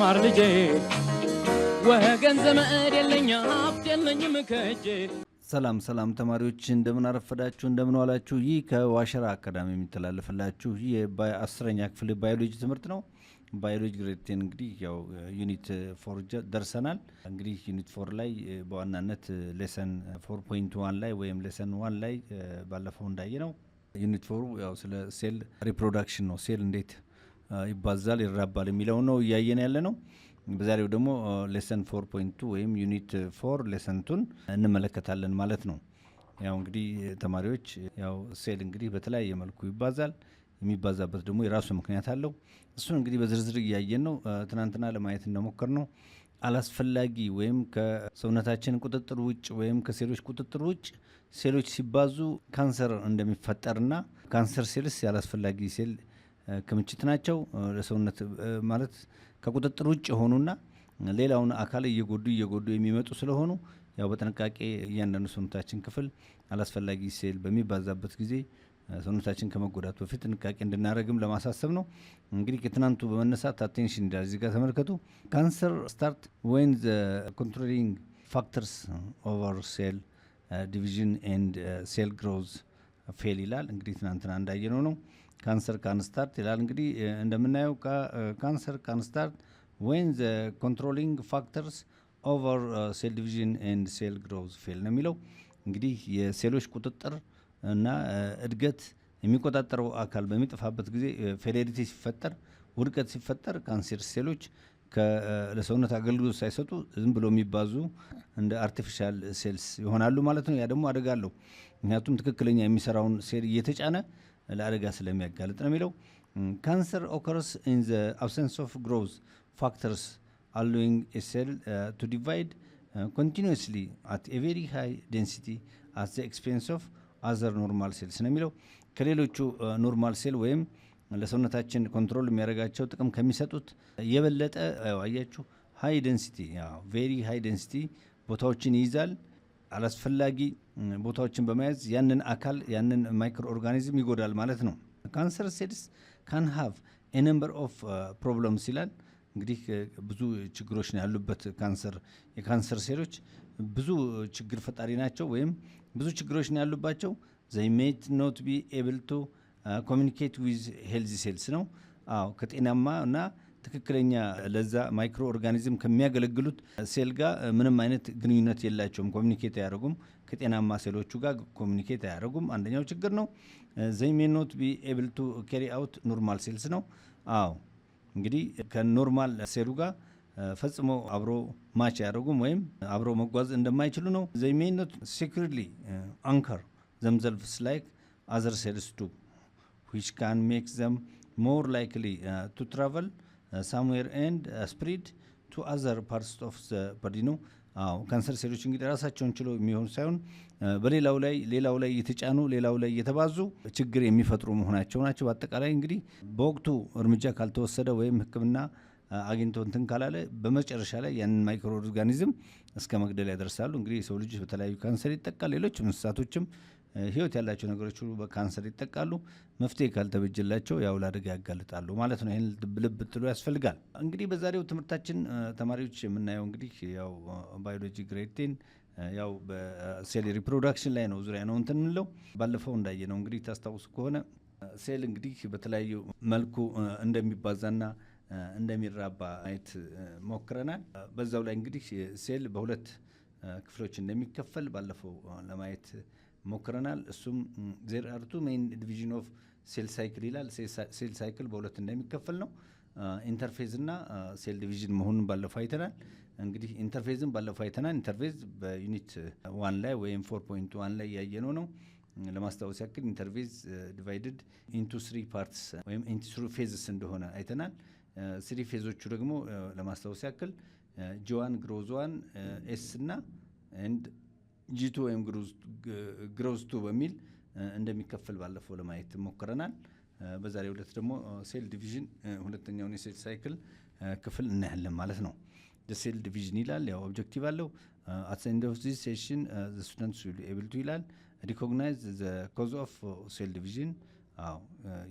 ማር ልጄ ወገን ዘመድ የለኝ ሀብት የለኝም ከእጄ። ሰላም ሰላም ተማሪዎች እንደምን አረፈዳችሁ እንደምን ዋላችሁ። ይህ ከዋሸራ አካዳሚ የሚተላለፍላችሁ የ10ኛ ክፍል ባዮሎጂ ትምህርት ነው። ባዮሎጂ ግሬድ 10 እንግዲህ ያው ዩኒት 4 ደርሰናል። እንግዲህ ዩኒት 4 ላይ በዋናነት ሌሰን 4.1 ላይ ወይም ሌሰን 1 ላይ ባለፈው እንዳየ ነው ዩኒት 4 ያው ስለ ሴል ሪፕሮዳክሽን ነው። ሴል እንዴት ይባዛል ይራባል የሚለው ነው እያየን ያለ ነው። በዛሬው ደግሞ ሌሰን 4.2 ወይም ዩኒት 4 ሌሰን 2 እንመለከታለን ማለት ነው። ያው እንግዲህ ተማሪዎች ያው ሴል እንግዲህ በተለያየ መልኩ ይባዛል። የሚባዛበት ደግሞ የራሱ ምክንያት አለው። እሱን እንግዲህ በዝርዝር እያየን ነው። ትናንትና ለማየት እንደሞከር ነው አላስፈላጊ ወይም ከሰውነታችን ቁጥጥር ውጭ ወይም ከሴሎች ቁጥጥር ውጭ ሴሎች ሲባዙ ካንሰር እንደሚፈጠርና ካንሰር ሴልስ ያላስፈላጊ ሴል ክምችት ናቸው። ለሰውነት ማለት ከቁጥጥር ውጭ የሆኑና ሌላውን አካል እየጎዱ የሚመጡ ስለሆኑ ያው በጥንቃቄ እያንዳንዱ ሰውነታችን ክፍል አላስፈላጊ ሴል በሚባዛበት ጊዜ ሰውነታችን ከመጎዳቱ በፊት ጥንቃቄ እንድናደርግም ለማሳሰብ ነው። እንግዲህ ከትናንቱ በመነሳት አቴንሽን እንዳል እዚህ ጋር ተመልከቱ። ካንሰር ስታርት ዌን ዘ ኮንትሮሊንግ ፋክተርስ ኦቨር ሴል ዲቪዥን ኤንድ ሴል ግሮዝ ፌል ይላል። እንግዲህ ትናንትና እንዳየነው ነው ካንሰር ካን ስታርት ይላል። እንግዲህ እንደምናየው ካንሰር ካን ስታርት ዌን ዘ ኮንትሮሊንግ ፋክተርስ ኦቨር ሴል ዲቪዥን ኤንድ ሴል ግሮዝ ፌል ነው የሚለው። እንግዲህ የሴሎች ቁጥጥር እና እድገት የሚቆጣጠረው አካል በሚጠፋበት ጊዜ ፌሌሪቲ ሲፈጠር ውድቀት ሲፈጠር ካንሰር ሴሎች ለሰውነት አገልግሎት ሳይሰጡ ዝም ብሎ የሚባዙ እንደ አርቲፊሻል ሴልስ ይሆናሉ ማለት ነው። ያ ደግሞ አደጋ አለው። ምክንያቱም ትክክለኛ የሚሰራውን ሴል እየተጫነ ለአደጋ ስለሚያጋልጥ ነው የሚለው። ካንሰር ኦከርስ ኢን ዘ አብሰንስ ኦፍ ግሮዝ ፋክተርስ allowing a cell to divide continuously at a very high density at the expense of other normal cells ነው የሚለው። ከሌሎቹ ኖርማል ሴል ወይም ለሰውነታችን ኮንትሮል የሚያደርጋቸው ጥቅም ከሚሰጡት የበለጠ አያችሁ ሃይ ዴንሲቲ ቬሪ ሃይ ዴንሲቲ ቦታዎችን ይይዛል። አላስፈላጊ ቦታዎችን በመያዝ ያንን አካል ያንን ማይክሮ ኦርጋኒዝም ይጎዳል ማለት ነው። ካንሰር ሴልስ ካን ሃቭ ኤ ነምበር ኦፍ ፕሮብለምስ ይላል። እንግዲህ ብዙ ችግሮች ነው ያሉበት የካንሰር ሴሎች ብዙ ችግር ፈጣሪ ናቸው ወይም ብዙ ችግሮች ነው ያሉባቸው። they may not be able to communicate with healthy cells ነው። ከጤናማ እና ትክክለኛ ለዛ ማይክሮ ኦርጋኒዝም ከሚያገለግሉት ሴል ጋር ምንም አይነት ግንኙነት የላቸውም። ኮሚኒኬት አያደርጉም። ከጤናማ ሴሎቹ ጋር ኮሚኒኬት አያደርጉም። አንደኛው ችግር ነው። they may not be able to carry out normal cells ነው። እንግዲህ ከኖርማል ሴሉ ጋር ፈጽሞ አብሮ ማች ያደርጉም ወይም አብሮ መጓዝ እንደማይችሉ ነው። they may not securely anchor themselves like other cells do, which can make them more likely to travel somewhere and spread to other parts of the body ነው። ካንሰር ሴሎች እንግዲህ ራሳቸውን ችሎ የሚሆኑ ሳይሆን በሌላው ላይ እየተጫኑ ሌላው ላይ እየተባዙ ችግር የሚፈጥሩ መሆናቸው ናቸው። በአጠቃላይ እንግዲህ በወቅቱ እርምጃ ካልተወሰደ ወይም ሕክምና አግኝቶ እንትን ካላለ በመጨረሻ ላይ ያንን ማይክሮ ኦርጋኒዝም እስከ መግደል ያደርሳሉ። እንግዲህ የሰው ልጅ በተለያዩ ካንሰር ይጠቃል። ሌሎች እንስሳቶችም ህይወት ያላቸው ነገሮች ሁሉ በካንሰር ይጠቃሉ። መፍትሄ ካልተበጀላቸው ያው ለአደጋ ያጋልጣሉ ማለት ነው። ይህን ልብ ጥሎ ያስፈልጋል። እንግዲህ በዛሬው ትምህርታችን ተማሪዎች የምናየው እንግዲህ ያው ባዮሎጂ ግሬድ 10 ያው በሴል ሪፕሮዳክሽን ላይ ነው ዙሪያ ነው እንትን እንለው። ባለፈው እንዳየ ነው እንግዲህ ታስታውሱ ከሆነ ሴል እንግዲህ በተለያዩ መልኩ እንደሚባዛና እንደሚራባ አይት ሞክረናል። በዛው ላይ እንግዲህ ሴል በሁለት ክፍሎች እንደሚከፈል ባለፈው ለማየት ሞክረናል። እሱም there are two main division of cell cycle ይላል። ሴል ሳይክል በሁለት እንደሚከፈል ነው። ኢንተርፌዝ እና ሴል ዲቪዥን መሆኑን ባለፈው አይተናል። እንግዲህ ኢንተርፌዝን ባለፈው አይተናል። ኢንተርፌዝ በዩኒት 1 ላይ ወይም 4.1 ላይ ያየነው ነው። ለማስታወስ ያክል ኢንተርፌዝ ዲቫይድድ ኢንቱ 3 ፓርትስ ወይም ኢንቱ 3 ፌዝስ እንደሆነ አይተናል። 3 ፌዞቹ ደግሞ ለማስታወስ ያክል ጂ1 ግሮዝ 1 ኤስ እና ኤንድ ጂ2 ወይም ግሮዝ 2 በሚል እንደሚከፈል ባለፈው ለማየት ሞክረናል። በዛሬው ዕለት ደግሞ ሴል ዲቪዥን ሁለተኛውን የሴል ሳይክል ክፍል እናያለን ማለት ነው። ሴል ዲቪዥን ይላል። ያው ኦብጀክቲቭ አለው። at the end of this session the students will be able to ይላል recognize the cause of cell division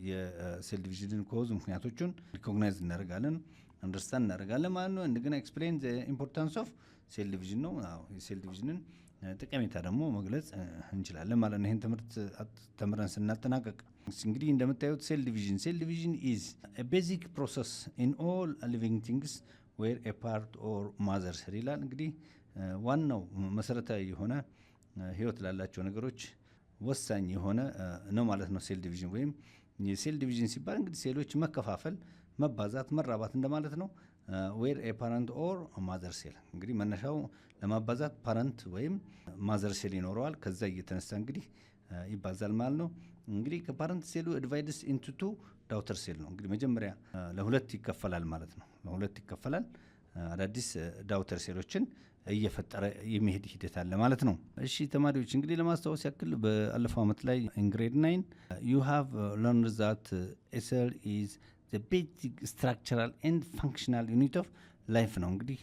የሴል ዲቪዥንን ኮዝ ምክንያቶቹን ሪኮግናይዝ እናደርጋለን። አንደርስታንድ እናደርጋለን ማለት ነው። እንደገና ኤክስፕሌን ዘ ኢምፖርታንስ ኦፍ ሴል ዲቪዥን ነው። የሴል ዲቪዥንን ጠቀሜታ ደግሞ መግለጽ እንችላለን ማለት ነው። ይህን ትምህርት ተምረን ስናጠናቀቅ እንግዲህ እንደምታዩት ሴል ዲቪዥን ኢዝ ቤዚክ ፕሮሰስ ኢን ኦል ሊቪንግ ቲንግስ ዌር ኤ ፓርት ኦር ማዘር ሴል ይላል። እንግዲህ ዋናው መሰረታዊ የሆነ ህይወት ላላቸው ነገሮች ወሳኝ የሆነ ነው ማለት ነው ሴል ዲቪዥን። ወይም የሴል ዲቪዥን ሲባል እንግዲህ ሴሎች መከፋፈል፣ መባዛት፣ መራባት እንደማለት ነው። ዌር ኤ ፓረንት ኦር ማዘር ሴል እንግዲህ መነሻው ለማባዛት ፓረንት ወይም ማዘር ሴል ይኖረዋል። ከዛ እየተነሳ እንግዲህ ይባዛል ማለት ነው። እንግዲህ ከፓረንት ሴሉ ዲቫይድስ ኢንቱ ቱ ዳውተር ሴል ነው። እንግዲህ መጀመሪያ ለሁለት ይከፈላል ማለት ነው። ለሁለት ይከፈላል። አዳዲስ ዳውተር ሴሎችን እየፈጠረ የሚሄድ ሂደት አለ ማለት ነው። እሺ ተማሪዎች እንግዲህ ለማስታወስ ያክል በአለፈው ዓመት ላይ ኢን ግሬድ 9 you have learned that a cell is the basic structural and functional unit of life ነው። እንግዲህ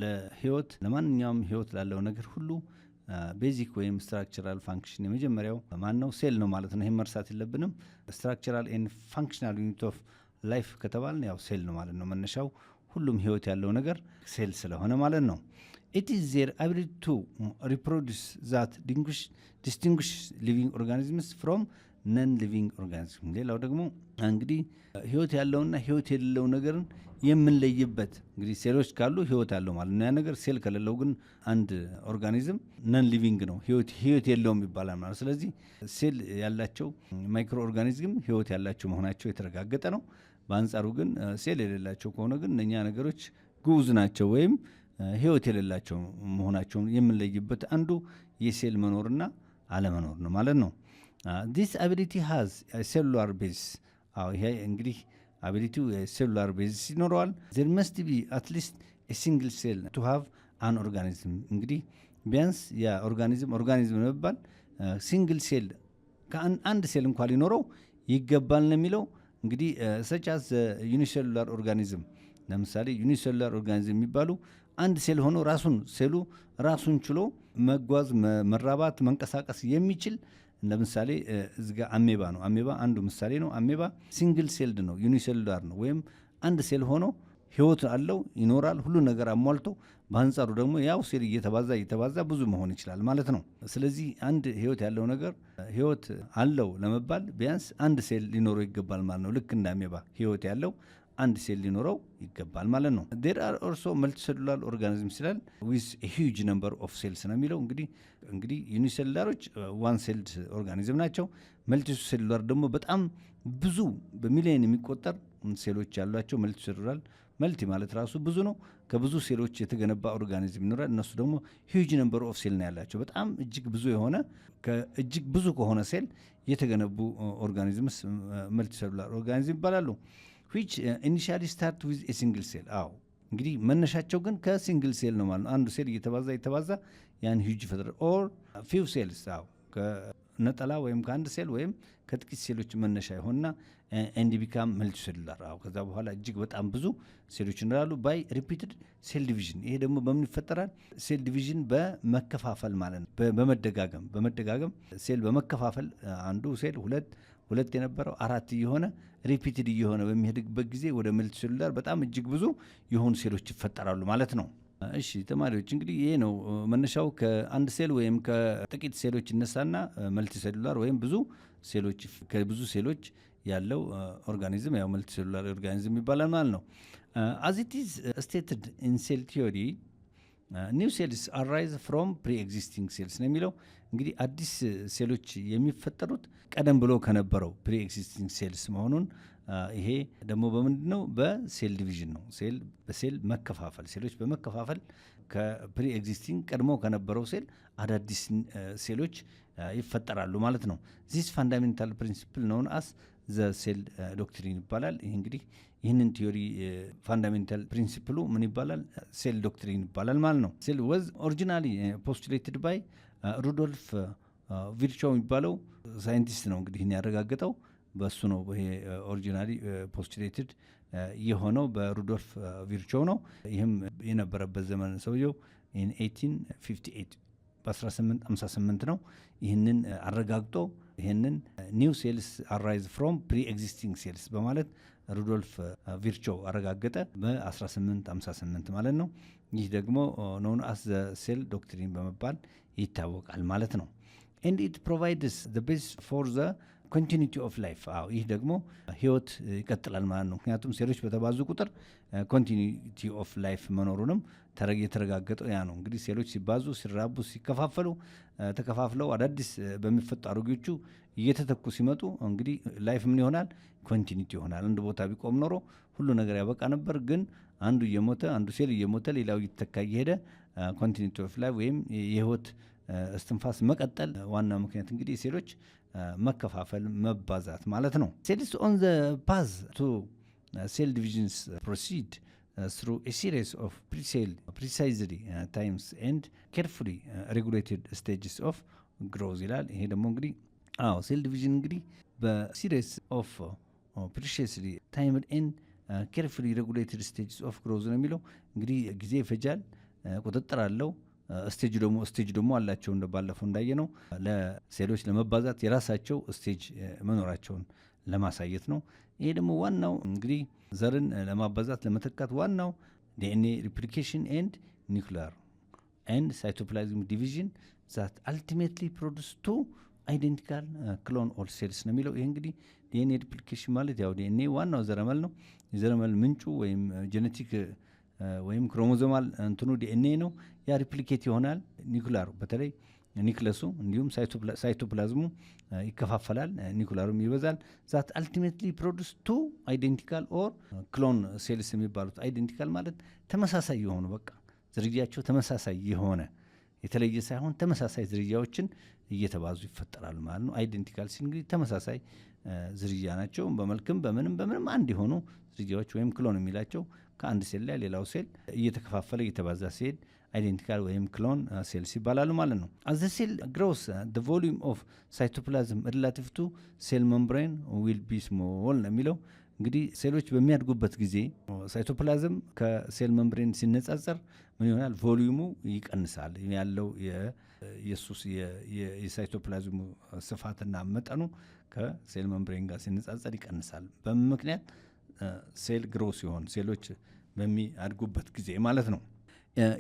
ለህይወት ለማንኛውም ህይወት ላለው ነገር ሁሉ ቤዚክ ወይም ስትራክቸራል ፋንክሽን የመጀመሪያው ማን ነው? ሴል ነው ማለት ነው። ይሄን መርሳት የለብንም። ስትራክቸራል ኤንድ ፋንክሽናል ዩኒት ኦፍ ላይፍ ከተባልን ያው ሴል ነው ማለት ነው። መነሻው ሁሉም ህይወት ያለው ነገር ሴል ስለሆነ ማለት ነው። it is their ability to reproduce that distinguish living organisms from non living organisms። ሌላው ደግሞ እንግዲህ ህይወት ያለውና ህይወት የሌለው ነገርን የምንለይበት እንግዲህ ሴሎች ካሉ ህይወት አለው ማለት ነው። ያ ነገር ሴል ከሌለው ግን አንድ ኦርጋኒዝም ነን ሊቪንግ ነው፣ ህይወት የለውም ይባላል ማለት። ስለዚህ ሴል ያላቸው ማይክሮ ኦርጋኒዝም ህይወት ያላቸው መሆናቸው የተረጋገጠ ነው። በአንጻሩ ግን ሴል የሌላቸው ከሆነ ግን እነኛ ነገሮች ግዑዝ ናቸው ወይም ህይወት የሌላቸው መሆናቸውን የምንለይበት አንዱ የሴል መኖርና አለመኖር ነው ማለት ነው። this ability has a cellular base። ይሄ እንግዲህ አቢሊቲው የሴሉላር ቤዝ ይኖረዋል። there must be at least a single cell to have an organism። እንግዲህ ቢያንስ ያ ኦርጋኒዝም ለመባል ሲንግል ሴል አንድ ሴል እንኳን ሊኖረው ይገባል ነው የሚለው። እንግዲህ such as ዩኒሴሉላር ኦርጋኒዝም ለምሳሌ ዩኒሴሉላር ኦርጋኒዝም የሚባሉ አንድ ሴል ሆኖ ራሱን ችሎ መጓዝ፣ መራባት፣ መንቀሳቀስ የሚችል ለምሳሌ እዚጋ አሜባ ነው። አሜባ አንዱ ምሳሌ ነው። አሜባ ሲንግል ሴልድ ነው፣ ዩኒሴሉላር ነው። ወይም አንድ ሴል ሆኖ ህይወት አለው፣ ይኖራል፣ ሁሉ ነገር አሟልቶ። በአንጻሩ ደግሞ ያው ሴል እየተባዛ ብዙ መሆን ይችላል ማለት ነው። ስለዚህ አንድ ህይወት ያለው ነገር ህይወት አለው ለመባል ቢያንስ አንድ ሴል ሊኖረው ይገባል ማለት ነው። ልክ እንደ አሜባ ህይወት ያለው አንድ ሴል ሊኖረው ይገባል ማለት ነው። there are also multicellular organisms ይላል with a huge number of cells ነው የሚለው። እንግዲህ ዩኒሴሉላሮች ዋን ሴልድ ኦርጋኒዝም ናቸው። መልቲሴሉላር ደግሞ በጣም ብዙ በሚሊዮን የሚቆጠር ሴሎች ያሏቸው መልቲሴሉላር። መልቲ ማለት ራሱ ብዙ ነው። ከብዙ ሴሎች የተገነባ ኦርጋኒዝም ይኖራል። እነሱ ደግሞ ሂውጅ ነምበር ኦፍ ሴል ነው ያላቸው። በጣም እጅግ ብዙ ከሆነ ሴል የተገነቡ ኦርጋኒዝምስ መልቲሴሉላር ኦርጋኒዝም ይባላሉ። which initially start with a single cell። እንግዲህ መነሻቸው ግን ከሲንግል ሴል ነው ማለት ነው። አንዱ ሴል እየተባዛ ያን ሂውጅ ፈጥረ ኦር ፊው ሴልስ ከነጠላ ወይም ከአንድ ሴል ወይም ከጥቂት ሴሎች መነሻ ይሆንና ኤንድ ቢካም መልቲሴሉላር። ከዛ በኋላ እጅግ በጣም ብዙ ሴሎች ይኖራሉ። ባይ ሪፒትድ ሴል ዲቪዥን። ይሄ ደግሞ በምን ይፈጠራል? ሴል ዲቪዥን በመከፋፈል ማለት ነው። በመደጋገም ሴል በመከፋፈል አንዱ ሴል ሁለት የነበረው አራት እየሆነ ሪፒትድ እየሆነ በሚሄድበት ጊዜ ወደ መልቲሴሉላር በጣም እጅግ ብዙ የሆኑ ሴሎች ይፈጠራሉ ማለት ነው። እሺ ተማሪዎች እንግዲህ ይሄ ነው መነሻው። ከአንድ ሴል ወይም ከጥቂት ሴሎች ይነሳና መልቲሴሉላር ወይም ከብዙ ሴሎች ያለው ኦርጋኒዝም ያው መልቲሴሉላር ኦርጋኒዝም ይባላል ማለት ነው። as it is stated in cell theory new cells arise from pre-existing cells ነው የሚለው። እንግዲህ አዲስ ሴሎች የሚፈጠሩት ቀደም ብሎ ከነበረው pre-existing cells መሆኑን ይሄ ደግሞ በምንድን ነው? በሴል ዲቪዥን ነው። በሴል መከፋፈል፣ ሴሎች በመከፋፈል ከፕሪ ኤግዚስቲንግ ቀድሞ ከነበረው ሴል አዳዲስ ሴሎች ይፈጠራሉ ማለት ነው። ዚስ ፋንዳሜንታል ፕሪንሲፕል ነውን አስ ዘ ሴል ዶክትሪን ይባላል። ይህ እንግዲህ ይህንን ቲዮሪ ፋንዳሜንታል ፕሪንሲፕሉ ምን ይባላል? ሴል ዶክትሪን ይባላል ማለት ነው። ሴል ወዝ ኦሪጂናሊ ፖስቱሌትድ ባይ ሩዶልፍ ቪርቾው የሚባለው ሳይንቲስት ነው። እንግዲህ ይህን ያረጋገጠው በሱ ነው። ይሄ ኦሪጂናሊ ፖስቱሌትድ የሆነው በሩዶልፍ ቪርቾው ነው። ይህም የነበረበት ዘመን ሰውየው 1858 በ1858 ነው ይህንን አረጋግጦ ይህንን ኒው ሴልስ አራይዝ ፍሮም ፕሪ ኤግዚስቲንግ ሴልስ በማለት ሩዶልፍ ቪርቾ አረጋገጠ በ1858 ማለት ነው። ይህ ደግሞ ኖን አስ ዘ ሴል ዶክትሪን በመባል ይታወቃል ማለት ነው። ኤንድ ኢት ፕሮቫይድስ ዘ ቤዝ ፎር ዘ ኮንቲኒቲ ኦፍ ላይፍ። ይህ ደግሞ ህይወት ይቀጥላል ማለት ነው። ምክንያቱም ሴሎች በተባዙ ቁጥር ኮንቲኒቲ ኦፍ ላይፍ መኖሩንም የተረጋገጠው ያ ነው። እንግዲህ ሴሎች ሲባዙ፣ ሲራቡ፣ ሲከፋፈሉ ተከፋፍለው አዳዲስ በሚፈጡ አሮጌዎቹ እየተተኩ ሲመጡ እንግዲህ ላይፍ ምን ይሆናል? ኮንቲኒቲ ይሆናል። አንድ ቦታ ቢቆም ኖሮ ሁሉ ነገር ያበቃ ነበር። ግን አንዱ እየሞተ አንዱ ሴል እየሞተ ሌላው እየተተካ እየሄደ ኮንቲኒቲ ኦፍ ላይፍ ወይም የህይወት እስትንፋስ መቀጠል ዋና ምክንያት እንግዲህ ሴሎች መከፋፈል መባዛት ማለት ነው። ሴልስ ኦን ዘ ፓዝ ቱ ሴል ዲቪዥንስ ፕሮሲድ through a series of precisely times and carefully regulated stages of growth ይላል። ይሄ ደግሞ እንግዲህ ሴል ዲቪዥን እንግዲህ በሲሪስ ኦፍ precisely timed and carefully regulated stages of growth ነው የሚለው። እንግዲህ ጊዜ ይፈጃል፣ ቁጥጥር አለው። ስቴጅ ደግሞ አላቸው። እንደባለፈው እንዳየ ነው ለሴሎች ለመባዛት የራሳቸው ስቴጅ መኖራቸውን ለማሳየት ነው። ይሄ ደግሞ ዋናው እንግዲህ ዘርን ለማባዛት ለመተካት ዋናው ዲኤንኤ ሪፕሊኬሽን ኤንድ ኒውክሊየር ኤንድ ሳይቶፕላዝም ዲቪዥን ዛት አልቲሜትሊ ፕሮዲዩስ ቱ አይደንቲካል ክሎን ኦል ሴልስ ነው የሚለው። ይሄ እንግዲህ ዲኤንኤ ሪፕሊኬሽን ማለት ያው ዲኤንኤ ዋናው ዘረመል ነው። የዘረመል ምንጩ ወይም ጄኔቲክ ወይም ክሮሞዞማል እንትኑ ዲኤንኤ ነው። ያ ሪፕሊኬት ይሆናል። ኒውክሊየር በተለይ ኒክለሱ እንዲሁም ሳይቶፕላዝሙ ይከፋፈላል፣ ኒኩላሩም ይበዛል። ዛት አልቲሜትሊ ፕሮዲዩስ ቱ አይደንቲካል ኦር ክሎን ሴልስ የሚባሉት አይደንቲካል ማለት ተመሳሳይ የሆኑ በቃ ዝርያቸው ተመሳሳይ የሆነ የተለየ ሳይሆን ተመሳሳይ ዝርያዎችን እየተባዙ ይፈጠራሉ ማለት ነው። አይደንቲካል ሲል እንግዲህ ተመሳሳይ ዝርያ ናቸው። በመልክም በምንም አንድ የሆኑ ዝርያዎች ወይም ክሎን የሚላቸው ከአንድ ሴል ላይ ሌላው ሴል እየተከፋፈለ እየተባዛ ሲሄድ አይደንቲካል ወይም ክሎን ሴልስ ይባላሉ ማለት ነው። as the cell grows the volume of cytoplasm relative to cell membrane will be small ነው የሚለው። እንግዲህ ሴሎች በሚያድጉበት ጊዜ ሳይቶፕላዝም ከሴል መምብሬን ሲነጻጸር ምን ይሆናል? ቮሊዩሙ ይቀንሳል። ያለው የሱስ የሳይቶፕላዝሙ ስፋትና መጠኑ ከሴል መምብሬን ጋር ሲነጻጸር ይቀንሳል። በምክንያት ሴል ግሮ ሲሆን ሴሎች በሚያድጉበት ጊዜ ማለት ነው።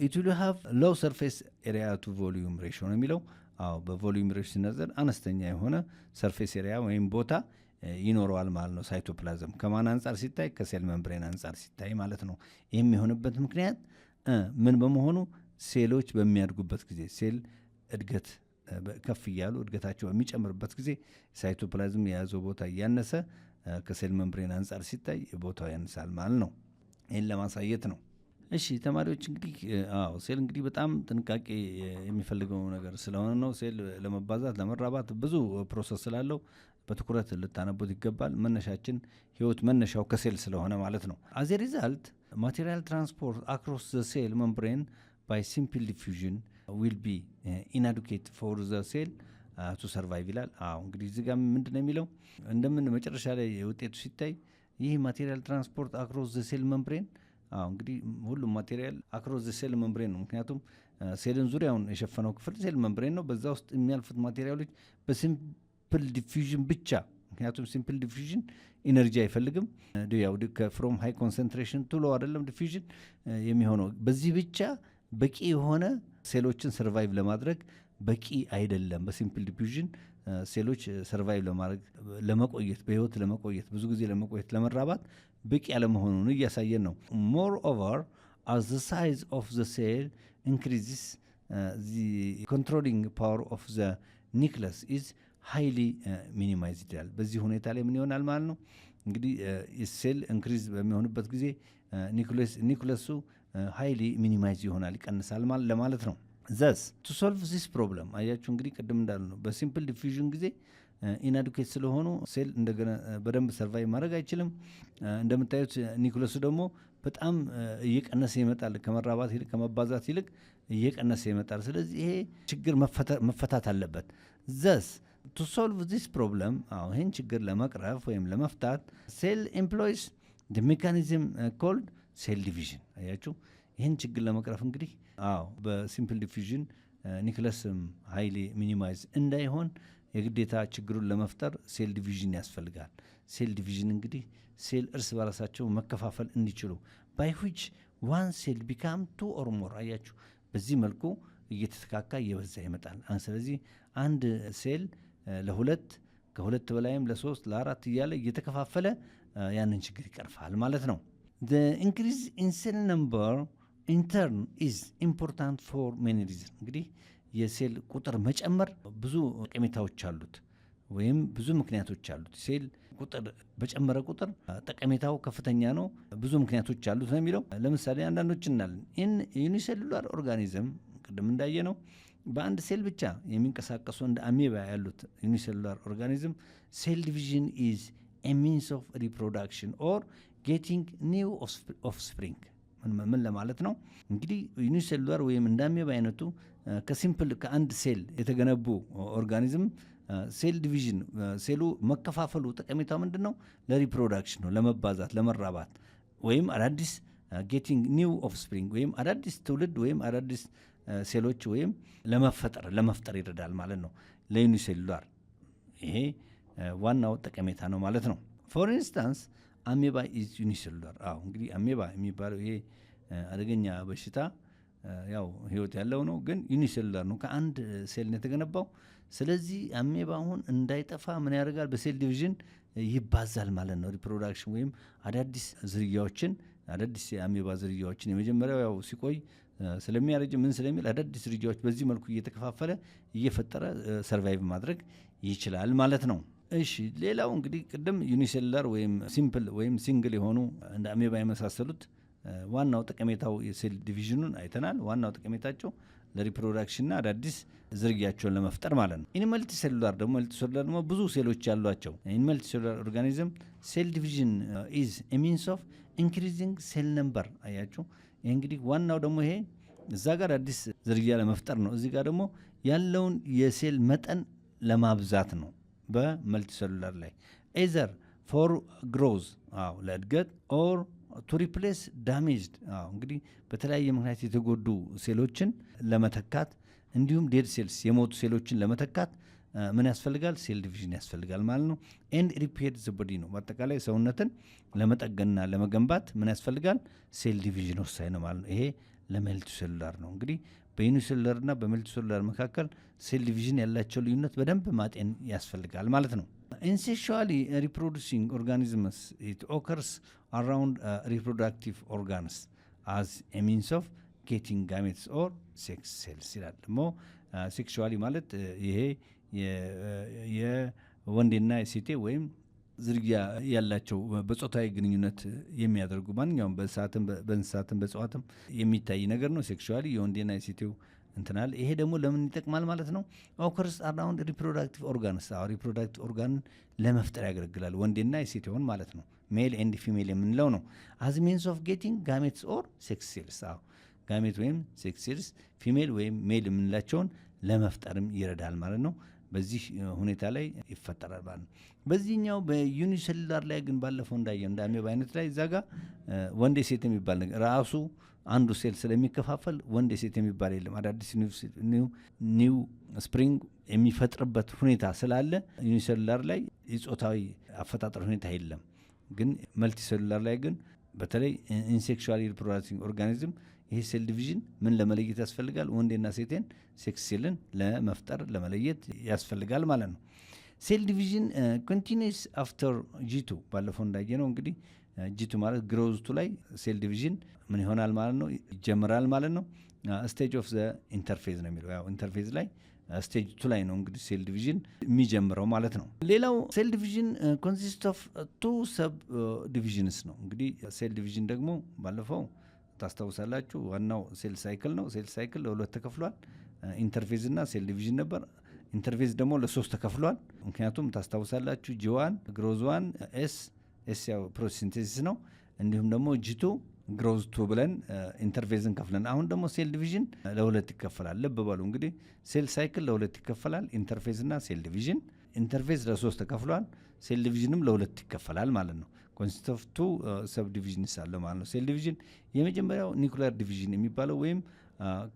it will have low surface area to volume ratio ነው የሚለው። በቮሊዩም ሬሽዮ ሲነዘር አነስተኛ የሆነ ሰርፌስ ኤሪያ ወይም ቦታ ይኖረዋል ማለት ነው። ሳይቶፕላዝም ከማን አንጻር ሲታይ? ከሴል መምብሬን አንጻር ሲታይ ማለት ነው። ይህም የሆነበት ምክንያት ምን በመሆኑ ሴሎች በሚያድጉበት ጊዜ ሴል እድገት ከፍ እያሉ እድገታቸው በሚጨምርበት ጊዜ ሳይቶፕላዝም የያዘው ቦታ እያነሰ ከሴል መምብሬን አንጻር ሲታይ ቦታው ያንሳል ማለት ነው። ይህን ለማሳየት ነው። እሺ ተማሪዎች እንግዲህ ሴል እንግዲህ በጣም ጥንቃቄ የሚፈልገው ነገር ስለሆነ ነው። ሴል ለመባዛት ለመራባት ብዙ ፕሮሰስ ስላለው በትኩረት ልታነቡት ይገባል። መነሻችን ህይወት መነሻው ከሴል ስለሆነ ማለት ነው። as a result material transport across the cell membrane by simple diffusion will be inadequate for the cell to survive ይላል። እንግዲህ እዚህ ጋር ምንድነው የሚለው? እንደምን መጨረሻ ላይ ውጤቱ ሲታይ ይህ ማቴሪያል ትራንስፖርት across the cell membrane እንግዲህ ሁሉም ማቴሪያል አክሮስ ዘ ሴል መምብሬን ነው። ምክንያቱም ሴልን ዙሪያውን የሸፈነው ክፍል ሴል መምብሬን ነው። በዛ ውስጥ የሚያልፉት ማቴሪያሎች በሲምፕል ዲፊዥን ብቻ፣ ምክንያቱም ሲምፕል ዲፊዥን ኢነርጂ አይፈልግም። ያው ፍሮም ሃይ ኮንሰንትሬሽን ቱ ሎው አይደለም ዲፊዥን የሚሆነው። በዚህ ብቻ በቂ የሆነ ሴሎችን ሰርቫይቭ ለማድረግ በቂ አይደለም። በሲምፕል ዲፊዥን ሴሎች ሰርቫይቭ ለማድረግ ለመቆየት በህይወት ለመቆየት ብዙ ጊዜ ለመቆየት ለመራባት በቂ ያለመሆኑን እያሳየን ነው። ሞር ኦቨር as the size of the cell increases the controlling power of the nucleus is highly minimized ይላል። በዚህ ሁኔታ ላይ ምን ይሆናል ማለት ነው? እንግዲህ ሴል ኢንክሪዝ በሚሆንበት ጊዜ ኒኩለሱ ሃይሊ ሚኒማይዝ ይሆናል፣ ይቀንሳል ለማለት ነው። thus to solve this problem አያችሁ እንግዲህ ቅድም እንዳልነው በሲምፕል ዲፊዥን ጊዜ ኢናዱኬት ስለሆኑ ሴል እንደገና በደንብ ሰርቫይቭ ማድረግ አይችልም። እንደምታዩት ኒኩለሱ ደግሞ በጣም እየቀነሰ ይመጣል። ከመራባት ይልቅ ከመባዛት ይልቅ እየቀነሰ ይመጣል። ስለዚህ ይሄ ችግር መፈታት አለበት። thus to solve this problem ይህን ችግር ለመቅረፍ ወይም ለመፍታት ሴል ኤምፕሎይስ the mechanism called cell division አያችሁ ይህን ችግር ለመቅረፍ እንግዲህ በሲምፕል ዲፊዥን ኒክለስም ሃይሊ ሚኒማይዝ እንዳይሆን የግዴታ ችግሩን ለመፍጠር ሴል ዲቪዥን ያስፈልጋል። ሴል ዲቪዥን እንግዲህ ሴል እርስ በራሳቸው መከፋፈል እንዲችሉ by which one cell become two or more አያችሁ። በዚህ መልኩ እየተተካካ እየበዛ ይመጣል። ስለዚህ አንድ ሴል ለሁለት ከሁለት በላይም ለሶስት ለአራት እያለ እየተከፋፈለ ያንን ችግር ይቀርፋል ማለት ነው። the increase in cell number in turn is important for many reasons እንግዲህ የሴል ቁጥር መጨመር ብዙ ጠቀሜታዎች አሉት ወይም ብዙ ምክንያቶች አሉት። ሴል ቁጥር በጨመረ ቁጥር ጠቀሜታው ከፍተኛ ነው፣ ብዙ ምክንያቶች አሉት ነው የሚለው። ለምሳሌ አንዳንዶች እናለን ዩኒሴሉላር ኦርጋኒዝም ቅድም እንዳየ ነው በአንድ ሴል ብቻ የሚንቀሳቀሱ እንደ አሜባ ያሉት ዩኒሴሉላር ኦርጋኒዝም ሴል ዲቪዥን ኢዝ ኤ ሚንስ ኦፍ ሪፕሮዳክሽን ኦር ጌቲንግ ኒው ኦፍስፕሪንግ። ምን ለማለት ነው እንግዲህ ዩኒሴሉላር ወይም እንደ አሜባ አይነቱ ከሲምፕል ከአንድ ሴል የተገነቡ ኦርጋኒዝም ሴል ዲቪዥን ሴሉ መከፋፈሉ ጠቀሜታው ምንድን ነው? ለሪፕሮዳክሽን ነው፣ ለመባዛት ለመራባት፣ ወይም አዳዲስ ጌቲንግ ኒው ኦፍስፕሪንግ ወይም አዳዲስ ትውልድ ወይም አዳዲስ ሴሎች ወይም ለመፍጠር ይረዳል ማለት ነው ለዩኒሴሉላር። ይሄ ዋናው ጠቀሜታ ነው ማለት ነው። ፎር ኢንስታንስ አሜባ ኢዝ ዩኒሴሉላር። እንግዲህ አሜባ የሚባለው ይሄ አደገኛ በሽታ ያው ህይወት ያለው ነው፣ ግን ዩኒሴሉላር ነው፣ ከአንድ ሴል ነው የተገነባው። ስለዚህ አሜባ አሁን እንዳይጠፋ ምን ያደርጋል? በሴል ዲቪዥን ይባዛል ማለት ነው። ሪፕሮዳክሽን ወይም አዳዲስ ዝርያዎችን አዳዲስ የአሜባ ዝርያዎችን የመጀመሪያው ያው ሲቆይ ስለሚያረጅ ምን ስለሚል አዳዲስ ዝርያዎች በዚህ መልኩ እየተከፋፈለ እየፈጠረ ሰርቫይቭ ማድረግ ይችላል ማለት ነው። እሺ ሌላው እንግዲህ ቅድም ዩኒሴሉላር ወይም ሲምፕል ወይም ሲንግል የሆኑ እንደ አሜባ የመሳሰሉት ዋናው ጠቀሜታው የሴል ዲቪዥኑን አይተናል። ዋናው ጠቀሜታቸው ለሪፕሮዳክሽንና አዳዲስ ዝርያቸውን ለመፍጠር ማለት ነው። ኢን መልቲሴሉላር ደግሞ ብዙ ሴሎች ያሏቸው ኢን መልቲሴሉላር ኦርጋኒዝም ሴል ዲቪዥን ኢዝ ኤ ሚንስ ኦፍ ኢንክሪዚንግ ሴል ነምበር። አያችሁ ይህ እንግዲህ ዋናው ደግሞ ይሄ እዛ ጋር አዲስ ዝርያ ለመፍጠር ነው፣ እዚህ ጋር ደግሞ ያለውን የሴል መጠን ለማብዛት ነው በመልቲሴሉላር ላይ ኤዘር ፎር ግሮዝ ለእድገት ኦር ቱ ሪፕሌስ ዳሜጅድ እንግዲህ በተለያየ ምክንያት የተጎዱ ሴሎችን ለመተካት እንዲሁም ዴድ ሴልስ የሞቱ ሴሎችን ለመተካት ምን ያስፈልጋል? ሴል ዲቪዥን ያስፈልጋል ማለት ነው። ኤንድ ሪፔር ዘ ቦዲ ነው። በአጠቃላይ ሰውነትን ለመጠገንና ለመገንባት ምን ያስፈልጋል? ሴል ዲቪዥን ወሳኝ ነው ማለት ነው። ይሄ ለመልቲሴሉላር ነው። እንግዲህ በዩኒሴሉላርና በመልቲሴሉላር መካከል ሴል ዲቪዥን ያላቸው ልዩነት በደንብ ማጤን ያስፈልጋል ማለት ነው። In sexually reproducing organisms, it occurs around reproductive organs as a means of getting gametes or sex cells ይላል። ደግሞ ሴክሹዋሊ ማለት ይሄ የወንዴና የሴቴ ወይም ዝርያ ያላቸው በጾታዊ ግንኙነት የሚያደርጉ ማንኛውም በእንስሳትም በእጽዋትም የሚታይ ነገር ነው። ሴክሹዋሊ የወንዴና የሴቴው እንትናል። ይሄ ደግሞ ለምን ይጠቅማል ማለት ነው? ኦከርስ አራውንድ ሪፕሮዳክቲቭ ኦርጋንስ ሪፕሮዳክቲቭ ኦርጋንን ለመፍጠር ያገለግላል። ወንዴና የሴት ይሆን ማለት ነው። ሜል ኤንድ ፊሜል የምንለው ነው። አዝ ሚንስ ኦፍ ጌቲንግ ጋሜትስ ኦር ሴክስ ሴልስ ጋሜት ወይም ሴክስ ሴልስ ፊሜል ወይም ሜል የምንላቸውን ለመፍጠርም ይረዳል ማለት ነው። በዚህ ሁኔታ ላይ ይፈጠራል ማለት ነው። በዚህኛው በዩኒሴሉላር ላይ ግን ባለፈው እንዳየው እንደ አሜባ አይነት ላይ እዛ ጋ ወንዴ ሴት የሚባል ነገር ራሱ አንዱ ሴል ስለሚከፋፈል ወንድ ሴት የሚባል የለም። አዳዲስ ኒው ስፕሪንግ የሚፈጥርበት ሁኔታ ስላለ ዩኒሴሉላር ላይ የጾታዊ አፈጣጠር ሁኔታ የለም። ግን መልቲሴሉላር ላይ ግን በተለይ ኢንሴክሹዋሊ ሪፕሮዳክቲቭ ኦርጋኒዝም ይሄ ሴል ዲቪዥን ምን ለመለየት ያስፈልጋል? ወንዴና ሴቴን ሴክስ ሴልን ለመፍጠር ለመለየት ያስፈልጋል ማለት ነው። ሴል ዲቪዥን ኮንቲኒስ አፍተር ጂቱ ባለፈው እንዳየ ነው። እንግዲህ ጂቱ ማለት ግሮዝቱ ላይ ሴል ዲቪዥን ምን ይሆናል ማለት ነው? ይጀምራል ማለት ነው። ስቴጅ ኦፍ ዘ ኢንተርፌዝ ነው የሚለው። ያው ኢንተርፌዝ ላይ ስቴጅ ቱ ላይ ነው እንግዲህ ሴል ዲቪዥን የሚጀምረው ማለት ነው። ሌላው ሴል ዲቪዥን ኮንሲስት ኦፍ ቱ ሰብ ዲቪዥንስ ነው። እንግዲህ ሴል ዲቪዥን ደግሞ ባለፈው ታስታውሳላችሁ ዋናው ሴል ሳይክል ነው። ሴል ሳይክል ለሁለት ተከፍሏል። ኢንተርፌዝ እና ሴል ዲቪዥን ነበር። ኢንተርፌዝ ደግሞ ለሶስት ተከፍሏል። ምክንያቱም ታስታውሳላችሁ ጂ1 ግሮዝ1 ኤስ ያው ፕሮሲንቴሲስ ነው። እንዲሁም ደግሞ ጂ2 ግሮዝ2 ብለን ኢንተርፌዝን ከፍለን አሁን ደግሞ ሴል ዲቪዥን ለሁለት ይከፈላል። ልብ በሉ እንግዲህ ሴል ሳይክል ለሁለት ይከፈላል፣ ኢንተርፌዝ እና ሴል ዲቪዥን። ኢንተርፌዝ ለሶስት ተከፍሏል፣ ሴል ዲቪዥንም ለሁለት ይከፈላል ማለት ነው። ኮንሲስት ኦፍ ቱ ሰብ ዲቪዥንስ አለ ማለት ነው። ሴል ዲቪዥን የመጀመሪያው ኒኩሊየር ዲቪዥን የሚባለው ወይም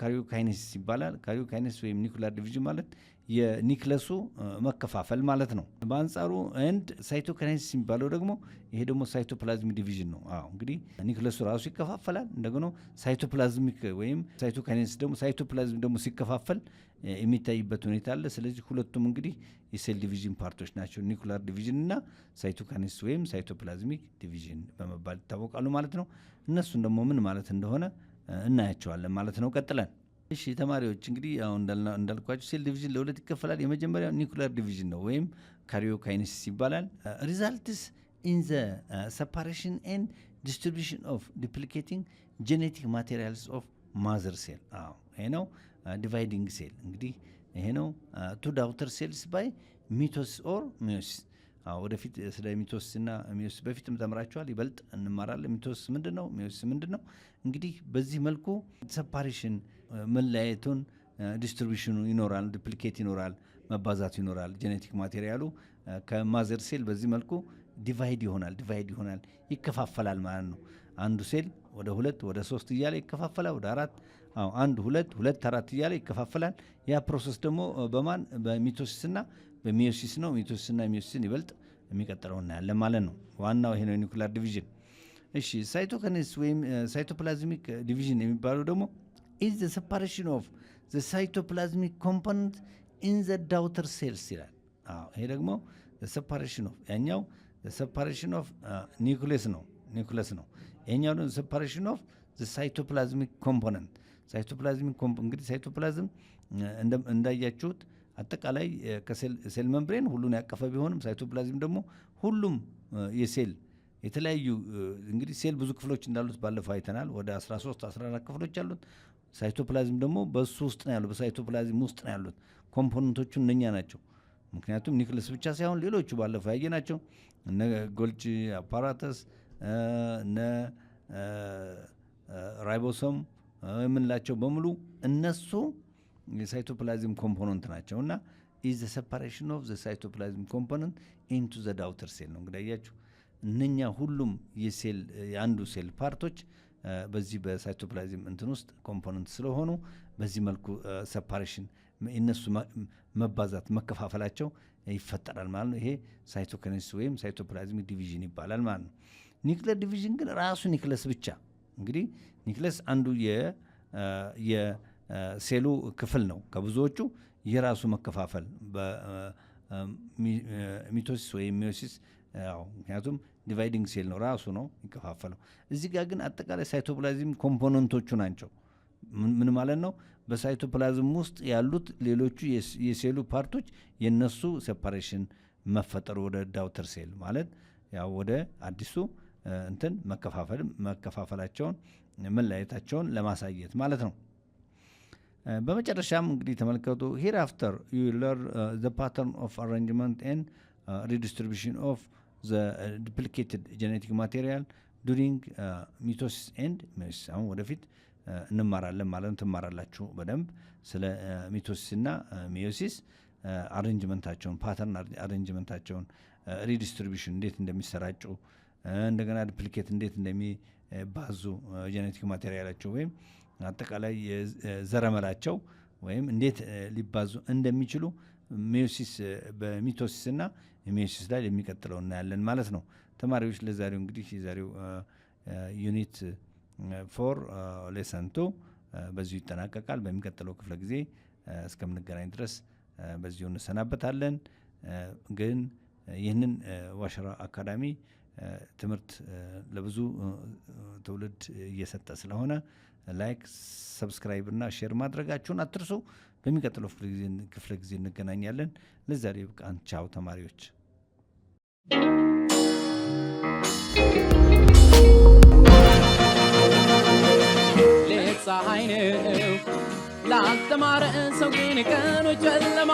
ካሪዮካይኔሲስ ይባላል። ካሪዮካይኔሲስ ወይም ኒኩላር ዲቪዥን ማለት የኒክለሱ መከፋፈል ማለት ነው። በአንጻሩ ኤንድ ሳይቶካይኔሲስ የሚባለው ደግሞ ይሄ ደግሞ ሳይቶፕላዝሚክ ዲቪዥን ነው። እንግዲህ ኒክለሱ ራሱ ይከፋፈላል። እንደገና ሳይቶፕላዝሚክ ወይም ሳይቶካይኔሲስ ደግሞ ሳይቶፕላዝም ደግሞ ሲከፋፈል የሚታይበት ሁኔታ አለ። ስለዚህ ሁለቱም እንግዲህ የሴል ዲቪዥን ፓርቶች ናቸው። ኒኩላር ዲቪዥን እና ሳይቶካይኔሲስ ወይም ሳይቶፕላዝሚክ ዲቪዥን በመባል ይታወቃሉ ማለት ነው። እነሱን ደግሞ ምን ማለት እንደሆነ እናያቸዋለን ማለት ነው። ቀጥለን እሺ ተማሪዎች እንግዲህ አሁን እንዳልኳችሁ ሴል ዲቪዥን ለሁለት ይከፈላል። የመጀመሪያው ኒኩላር ዲቪዥን ነው ወይም ካሪዮካይኔሲስ ይባላል። ሪዛልትስ ኢን ዘ ሰፓሬሽን ኤንድ ዲስትሪቢዩሽን ኦፍ ዲፕሊኬቲንግ ጄኔቲክ ማቴሪያልስ ኦፍ ማዘር ሴል። ይሄ ነው ዲቫይዲንግ ሴል። እንግዲህ ይሄ ነው ቱ ዳውተር ሴልስ ባይ ሚቶሲስ ኦር ሚዮሲስ። ወደፊት ስለ ሚቶሲስ እና ሚዮሲስ በፊትም ተምራችኋል፣ ይበልጥ እንማራለን። ሚቶሲስ ምንድነው? ሚዮሲስ ምንድነው? እንግዲህ በዚህ መልኩ ሰፓሬሽን መለያየቱን ዲስትሪቢዩሽኑ ይኖራል፣ ዲፕሊኬት ይኖራል፣ መባዛቱ ይኖራል። ጄኔቲክ ማቴሪያሉ ከማዘር ሴል በዚህ መልኩ ዲቫይድ ይሆናል ይከፋፈላል ማለት ነው። አንዱ ሴል ወደ 2 ወደ 3 እያለ ይከፋፈላል፣ ወደ 4 1 2 2 4 እያለ ይከፋፈላል። ያ ፕሮሰስ ደግሞ በማን በሚቶሲስና በሚዮሲስ ነው። ሚቶሲስና ሚዮሲስን ይበልጥ የሚቀጥለው እናያለን ማለት ነው። ዋናው ይሄ ነው ኒኩላር ዲቪዥን። እሺ ሳይቶካይኔሲስ ወይም ሳይቶፕላዝሚክ ዲቪዥን የሚባለው ደግሞ is the separation of the cytoplasmic component in the daughter cells ይላል። ይሄ ደግሞ the separation of ያኛው the separation of nucleus ነው ይሄኛው ደግሞ separation of the cytoplasmic component እንግዲህ ሳይቶፕላዝም እንዳያችሁት አጠቃላይ ከሴል መምብሬን ሁሉን ያቀፈ ቢሆንም ሳይቶፕላዝም ደግሞ ሁሉም የሴል የተለያዩ እንግዲህ ሴል ብዙ ክፍሎች እንዳሉት ባለፈው አይተናል። ወደ 13 14 ክፍሎች አሉት። ሳይቶፕላዝም ደግሞ በሱ ውስጥ ነው ያሉት፣ በሳይቶፕላዝም ውስጥ ነው ያሉት። ኮምፖነንቶቹ እነኛ ናቸው። ምክንያቱም ኒክለስ ብቻ ሳይሆን ሌሎቹ ባለፈው ያየናቸው እነ ጎልጂ አፓራተስ እነ ራይቦሶም የምንላቸው በሙሉ እነሱ የሳይቶፕላዝም ኮምፖነንት ናቸው እና is the separation of the cytoplasm component into the daughter cell ነው። እንግዲህ አያችሁ እነኛ ሁሉም የሴል የአንዱ ሴል ፓርቶች በዚህ በሳይቶፕላዝም እንትን ውስጥ ኮምፖነንት ስለሆኑ በዚህ መልኩ ሰፓሬሽን እነሱ መባዛት መከፋፈላቸው ይፈጠራል ማለት ነው። ይሄ ሳይቶካይኔሲስ ወይም ሳይቶፕላዝሚክ ዲቪዥን ይባላል ማለት ነው። ኒክለር ዲቪዥን ግን ራሱ ኒክለስ ብቻ እንግዲህ ኒክለስ አንዱ የሴሉ ክፍል ነው። ከብዙዎቹ የራሱ መከፋፈል በሚቶሲስ ወይም ሚዮሲስ ምክንያቱም ዲቫይዲንግ ሴል ነው ራሱ ነው ይከፋፈለው። እዚህ ጋር ግን አጠቃላይ ሳይቶፕላዝም ኮምፖነንቶቹ ናቸው። ምን ማለት ነው? በሳይቶፕላዝም ውስጥ ያሉት ሌሎቹ የሴሉ ፓርቶች የነሱ ሴፓሬሽን መፈጠሩ ወደ ዳውተር ሴል ማለት ያው ወደ አዲሱ እንትን መከፋፈላቸውን መለያየታቸውን ለማሳየት ማለት ነው። በመጨረሻም እንግዲህ ተመልከቱ hereafter you learn the pattern of arrangement and redistribution of the duplicated genetic material during mitosis and meiosis። አሁን ወደፊት እንማራለን ማለት ትማራላችሁ በደንብ ስለ ሚቶሲስ እና ሚዮሲስ አሬንጅመንታቸውን ፓተርን አሬንጅመንታቸውን ሪዲስትሪቢዩሽን እንዴት እንደሚሰራጩ እንደገና ዱፕሊኬት እንዴት እንደሚባዙ ጄኔቲክ ማቴሪያላቸው ወይም አጠቃላይ ዘረመላቸው ወይም እንዴት ሊባዙ እንደሚችሉ ሚዮሲስ በሚቶሲስ እና ሚዮሲስ ላይ የሚቀጥለው እናያለን ማለት ነው። ተማሪዎች ለዛሬው እንግዲህ የዛሬው ዩኒት 4 ሌሰን 2 በዚሁ ይጠናቀቃል። በሚቀጥለው ክፍለ ጊዜ እስከምንገናኝ ድረስ በዚሁ እንሰናበታለን። ግን ይህንን ዋሸራ አካዳሚ ትምህርት ለብዙ ትውልድ እየሰጠ ስለሆነ ላይክ፣ ሰብስክራይብ እና ሼር ማድረጋችሁን አትርሱ። በሚቀጥለው ክፍለ ጊዜ እንገናኛለን። ለዛሬ ብቃን። ቻው ተማሪዎች። ፀሐይ ነው ላስተማረ ሰው ግን ቀኑ ጨለማ